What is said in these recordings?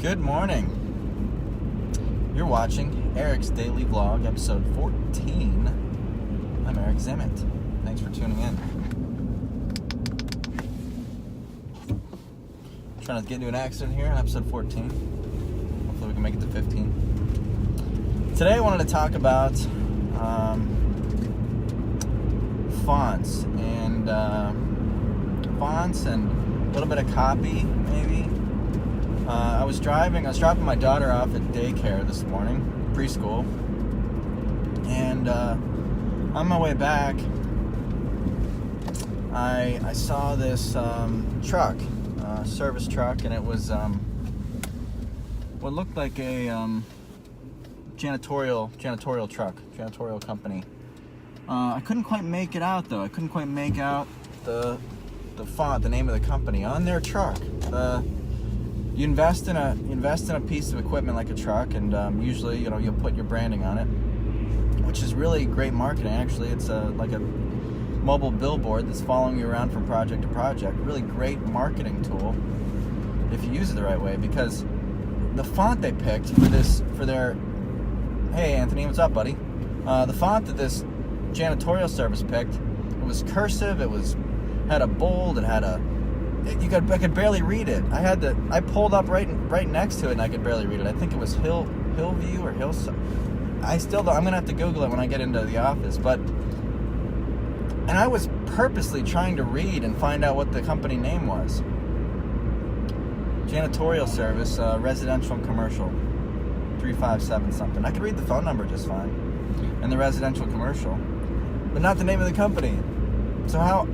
Good morning. You're watching Eric's Daily Vlog, episode 14. I'm Eric Zimmett. Thanks for tuning in. Trying to get into an accident here on episode 14. Hopefully we can make it to 15. Today I wanted to talk about fonts and a little bit of copy, maybe. I was dropping my daughter off at daycare this morning, preschool, and on my way back, I saw this truck, service truck, and it was what looked like a janitorial truck, janitorial company. I couldn't quite make it out though. I couldn't quite make out the font, the name of the company on their truck. You invest in a piece of equipment like a truck, and usually, you'll put your branding on it, which is really great marketing. Actually, it's like a mobile billboard that's following you around from project to project. Really great marketing tool if you use it the right way. Because the font they picked for their, hey Anthony, what's up, buddy? The font that this janitorial service picked, it was cursive. It had a bold. It had I could barely read it. I pulled up right next to it, and I could barely read it. I think it was Hillview or Hillside. I'm gonna have to Google it when I get into the office. And I was purposely trying to read and find out what the company name was. Janitorial service, residential and commercial, 357 something. I could read the phone number just fine, and the residential commercial, but not the name of the company. So how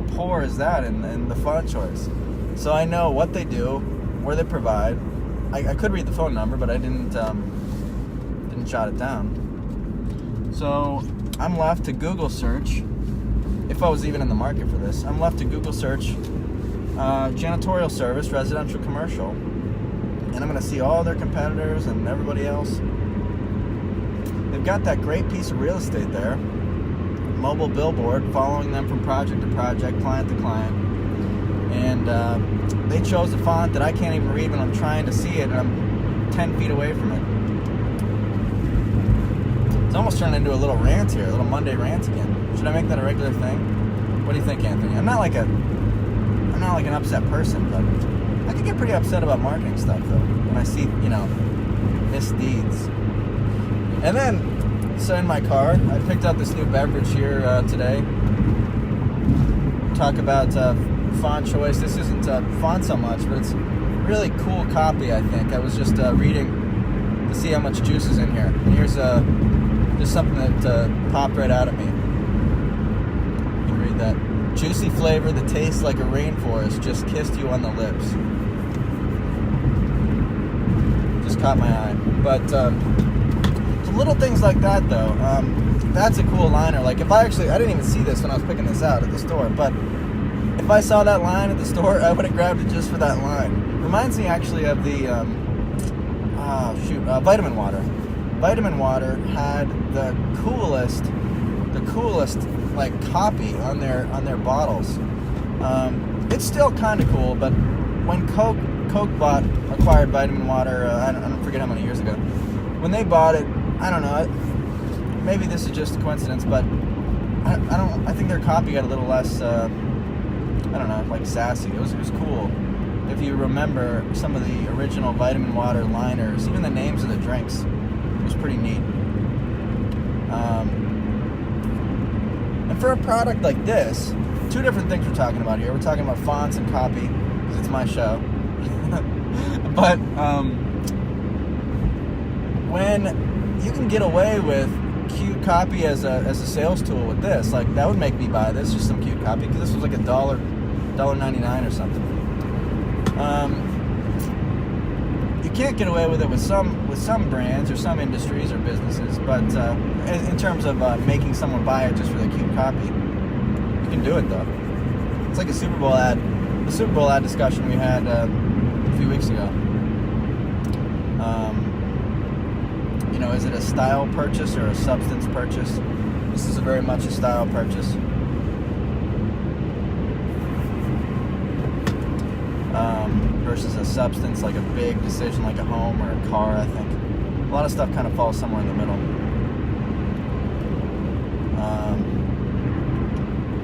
poor is that in the font choice? So I know what they do, where they provide. I could read the phone number, but I didn't jot it down. So I'm left to Google search, if I was even in the market for this, I'm left to Google search janitorial service, residential, commercial, and I'm going to see all their competitors and everybody else. They've got that great piece of real estate there, mobile billboard following them from project to project, client to client, and they chose a font that I can't even read when I'm trying to see it, and I'm 10 feet away from it. It's almost turned into a little rant here, a little Monday rant again. Should I make that a regular thing? What do you think, Anthony? I'm not like an upset person, but I can get pretty upset about marketing stuff though when I see misdeeds. And then, so in my car, I picked up this new beverage here today. Talk about font choice. This isn't font so much, but it's really cool copy, I think. I was just reading to see how much juice is in here. And here's just something that popped right out at me. You can read that. Juicy flavor that tastes like a rainforest just kissed you on the lips. Just caught my eye. But little things like that though, that's a cool liner. Like I didn't even see this when I was picking this out at the store, but if I saw that line at the store, I would have grabbed it just for that line. Reminds me actually of the Vitamin Water. Vitamin Water had the coolest like copy on their bottles. It's still kind of cool, but when Coke acquired Vitamin Water, I don't forget how many years ago, when they bought it, I don't know, maybe this is just a coincidence, but I think their copy got a little less, like sassy. It was cool. If you remember some of the original Vitamin Water liners, even the names of the drinks, it was pretty neat. And for a product like this, two different things we're talking about here. We're talking about fonts and copy, because it's my show. But when you can get away with cute copy as a sales tool with this, like that would make me buy this, just some cute copy, because this was like $1.99 or something. You can't get away with it with some brands or some industries or businesses, but in terms of making someone buy it just for the cute copy, you can do it though. It's like a Super Bowl ad. The Super Bowl ad discussion we had a few weeks ago. Is it a style purchase or a substance purchase? This is very much a style purchase. versus a substance, like a big decision like a home or a car. I think a lot of stuff kind of falls somewhere in the middle.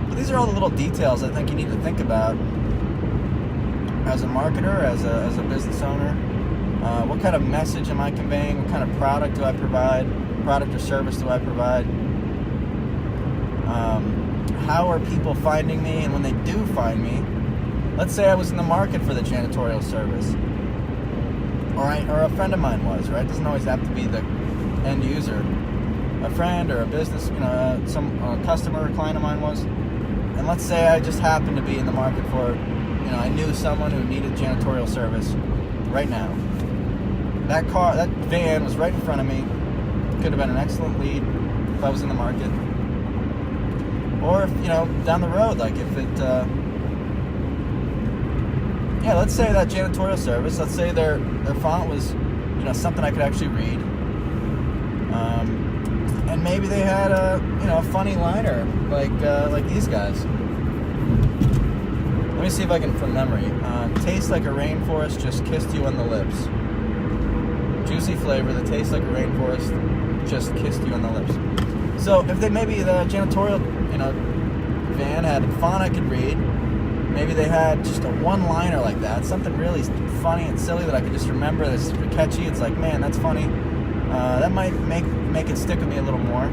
But these are all the little details I think you need to think about as a marketer, as a business owner. What kind of message am I conveying? What kind of product do I provide? Product or service do I provide? How are people finding me? And when they do find me, let's say I was in the market for the janitorial service, or a friend of mine was, right? It doesn't always have to be the end user. A friend or a business, some customer or client of mine was. And let's say I just happened to be in the market for, I knew someone who needed janitorial service right now. That van was right in front of me. Could have been an excellent lead if I was in the market. Or if, down the road, like if it, let's say that janitorial service, let's say their font was, something I could actually read. And maybe they had a funny liner like these guys. Let me see if I can from memory. Tastes like a rainforest, just kissed you on the lips. Juicy flavor that tastes like a rainforest, just kissed you on the lips. So if maybe the janitorial van had a font I could read. Maybe they had just a one-liner like that, something really funny and silly that I could just remember that's catchy. It's like, man, that's funny. That might make it stick with me a little more.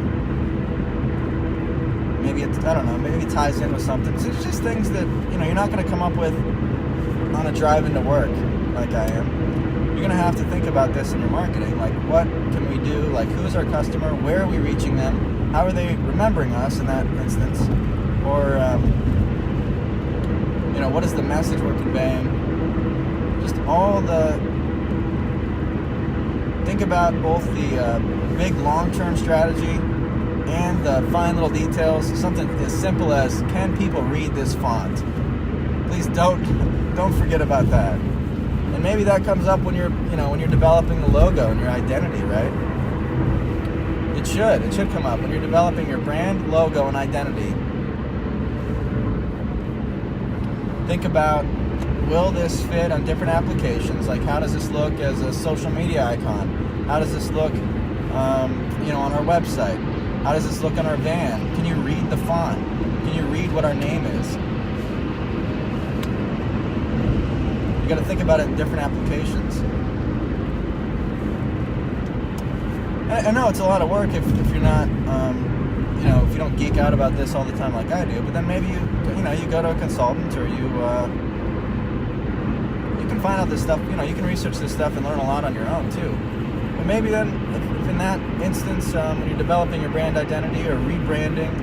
Maybe I don't know. Maybe it ties in with something. So it's just things that you're not going to come up with on a drive into work like I am. You're going to have to think about this in your marketing. Like, what can we do? Like, who's our customer? Where are we reaching them? How are they remembering us in that instance? Or what is the message we're conveying? Just think about both the big long-term strategy and the fine little details. Something as simple as, can people read this font? Please don't forget about that. And maybe that comes up when you're developing the logo and your identity, right? It should come up when you're developing your brand, logo, and identity. Think about, will this fit on different applications? Like, how does this look as a social media icon? How does this look, on our website? How does this look on our van? Can you read the font? Can you read what our name is? You got to think about it in different applications. I know it's a lot of work if you're not, if you don't geek out about this all the time like I do. But then maybe you go to a consultant, or you can find out this stuff. You can research this stuff and learn a lot on your own too. But maybe then, if in that instance, when you're developing your brand identity or rebranding,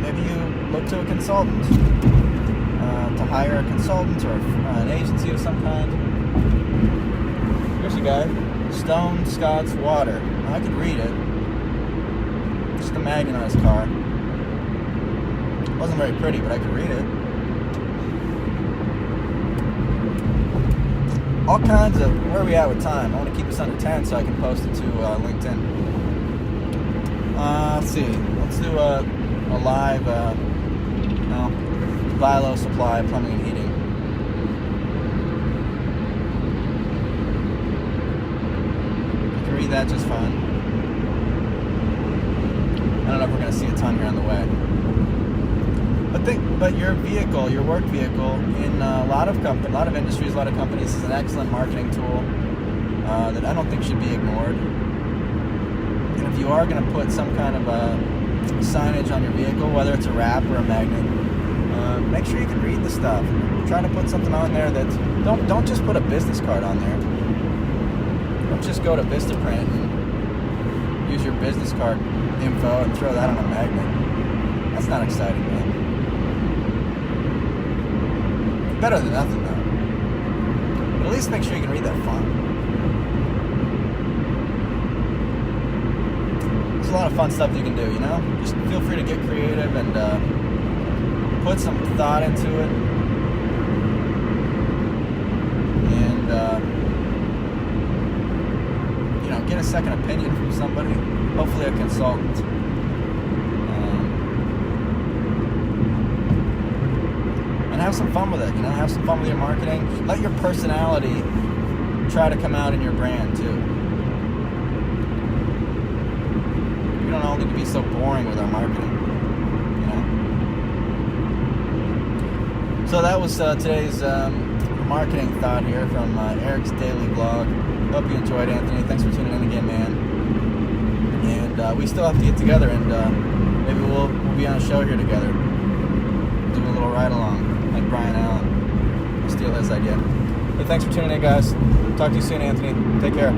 maybe you look to a consultant, to hire a consultant or an agency of some kind. Here's a guy, Stone Scott's Water. I could read it. Just a magnetized car. It wasn't very pretty, but I could read it. All kinds of, where are we at with time? I want to keep this under 10 so I can post it to LinkedIn. Let's see. Let's do a live, Vilo Supply Plumbing and Heating. I can read that just fine. I don't know if we're going to see a ton here on the way. But your vehicle, your work vehicle, in a lot of industries, a lot of companies, is an excellent marketing tool that I don't think should be ignored. And if you are going to put some kind of signage on your vehicle, whether it's a wrap or a magnet, make sure you can read the stuff. Try to put something on there that don't just put a business card on there. Don't just go to Vistaprint and use your business card info and throw that on a magnet. That's not exciting, man. Better than nothing, though. But at least make sure you can read that font. There's a lot of fun stuff that you can do, Just feel free to get creative and put some thought into it. And, get a second opinion from somebody. Hopefully a consultant. And have some fun with it. You know, have some fun with your marketing. Let your personality try to come out in your brand too. We don't all need to be so boring with our marketing. You know. So that was today's marketing thought here from Eric's Daily Vlog. Hope you enjoyed, Anthony. Thanks for tuning in again, man. And we still have to get together, and maybe we'll be on a show here together. Do a little ride along like Brian Allen. We'll steal his idea. But thanks for tuning in, guys. Talk to you soon, Anthony. Take care.